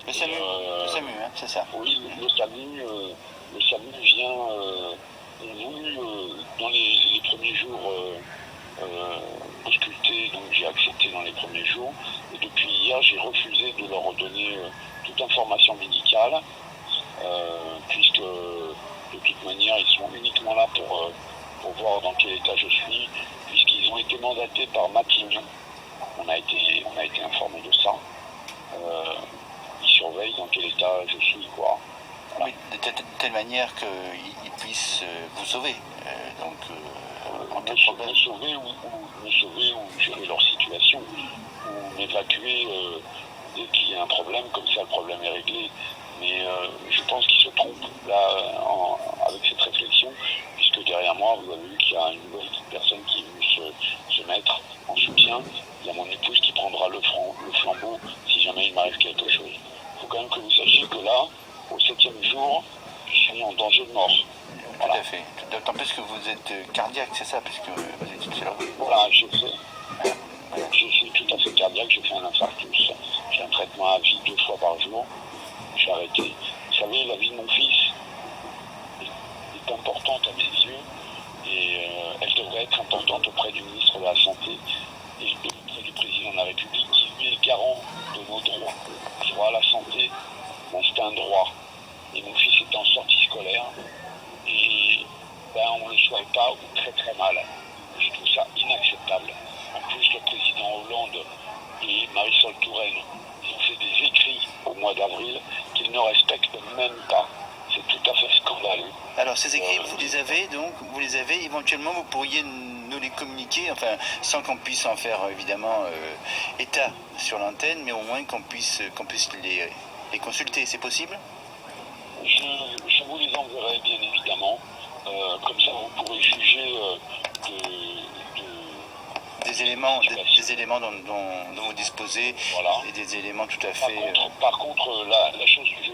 Le SAMU, hein, c'est ça. Oui, le SAMU vient, ont voulu, dans les premiers jours, ausculter, donc j'ai accepté dans les premiers jours, et depuis hier, j'ai refusé de leur donner toute information médicale, puisque de toute manière, ils sont uniquement là pour voir dans quel état je suis, puisqu'ils ont été mandatés par Matignon. On a été informé de ça. Ils surveillent dans quel état je suis, quoi. Voilà. Oui, de telle manière qu'ils puissent vous sauver. Me sauver ou gérer leur situation, ou m'évacuer dès qu'il y a un problème, comme ça le problème est réglé. Mais je pense qu'ils se trompent là avec cette réflexion, puisque derrière moi, vous avez vu qu'il y a une nouvelle personne qui est venue se mettre en soutien. Il y a mon épouse qui prendra le flambeau si jamais il m'arrive quelque chose. Il faut quand même que vous sachiez que là, au 7e jour, je suis en danger de mort. Voilà. Tout à fait. D'autant plus que vous êtes cardiaque, c'est ça, parce que vous êtes une Voilà, je suis tout à fait cardiaque, j'ai fait un infarctus. J'ai un traitement à vie 2 fois par jour. J'ai arrêté. Vous savez, la vie de mon fils est importante à mes yeux et elle devrait être importante auprès du ministre de la Santé et auprès du président de la République qui lui est garant de nos droits. Le droit à la santé, ben, c'est un droit. Et mon fils est en sortie scolaire et ben, on ne le soigne pas ou très très mal. Je trouve ça inacceptable. En plus, le président Hollande et Marisol Touraine ont fait des écrits au mois d'avril qu'ils ne respectent même pas. C'est tout à fait scandaleux. Alors ces écrits, vous les avez éventuellement, vous pourriez nous les communiquer, enfin sans qu'on puisse en faire évidemment état sur l'antenne, mais au moins qu'on puisse les consulter, c'est possible? Je vous les enverrai bien évidemment, comme ça vous pourrez juger des éléments dont vous disposez, voilà. Et des éléments tout à fait... Par contre, la chose que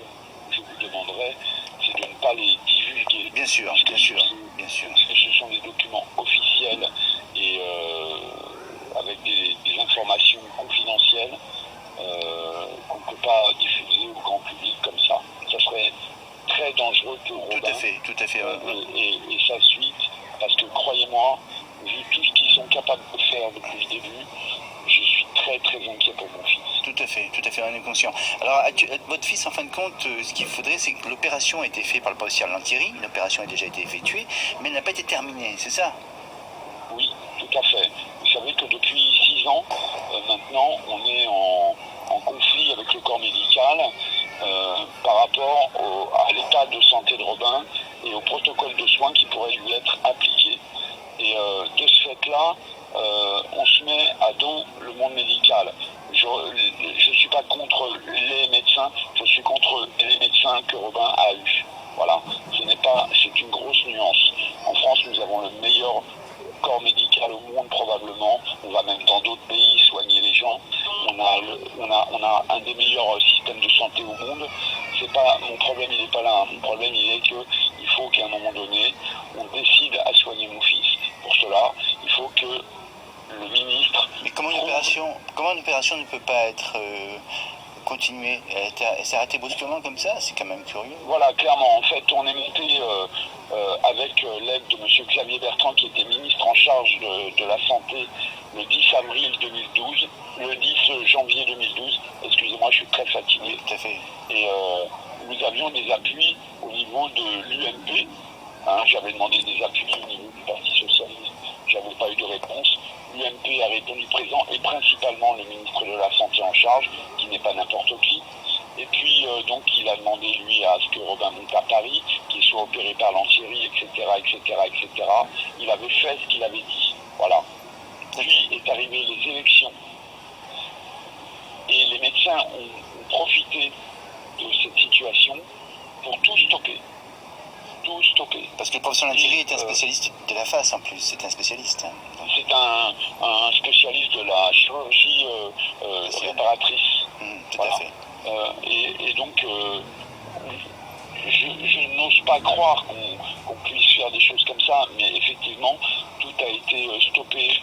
je vous demanderai, c'est de ne pas les divulguer. Bien sûr. Parce que ce sont des documents officiels et avec des informations confidentielles qu'on ne peut pas diffuser au grand public comme ça. Ça serait très dangereux pour Robin. Tout à fait. Et sa suite, parce que croyez-moi, vu tout ce qu'ils sont capables de faire depuis le début, je suis très très inquiet pour mon fils. Tout à fait, on est conscient. Alors, votre fils, en fin de compte, ce qu'il faudrait, c'est que l'opération a été faite par le policier Lantieri, l'opération a déjà été effectuée, mais elle n'a pas été terminée, c'est ça? Oui, tout à fait. Vous savez que depuis 6 ans, maintenant, on est en conflit avec le corps médical par rapport à l'état de santé de Robin et au protocole de soins qui pourrait lui être appliqué. Et de ce fait-là, on se met à dos le monde médical. Je ne suis pas contre les médecins, je suis contre les médecins que Robin a eus. Voilà, c'est une grosse nuance. En France, nous avons le meilleur corps médical au monde probablement. On va même dans d'autres pays soigner les gens. On a un des meilleurs systèmes de santé au monde. Mon problème, il n'est pas là. Mon problème, il est qu'il faut qu'à un moment donné, on décide à soigner mon fils. Pour cela, il faut que le ministre... Mais comment une opération ne peut pas être continuée? Elle s'est arrêtée brusquement comme ça? C'est quand même curieux. Voilà, clairement. En fait, on est monté avec l'aide de M. Xavier Bertrand, qui était ministre en charge de la Santé le 10 avril 2012, le 10 janvier 2012. Excusez-moi, je suis très fatigué. Tout à fait. Et nous avions des appuis au niveau de l'UMP. J'avais demandé des appuis au niveau du Parti Socialiste. J'avais pas eu de réponse. L'UMP a répondu présent et principalement le ministre de la Santé en charge, qui n'est pas n'importe qui. Et puis donc il a demandé lui à ce que Robin monte à Paris, qu'il soit opéré par Lantieri, etc., etc., etc. Il avait fait ce qu'il avait dit. Voilà. Puis est arrivé les élections. Et les médecins ont profité de cette situation pour tout stopper. Parce que le professeur Lantieri est un spécialiste de la face en plus, c'est un spécialiste. C'est un spécialiste de la chirurgie réparatrice. Tout à fait. Et donc, je n'ose pas croire qu'on puisse faire des choses comme ça, mais effectivement, tout a été stoppé.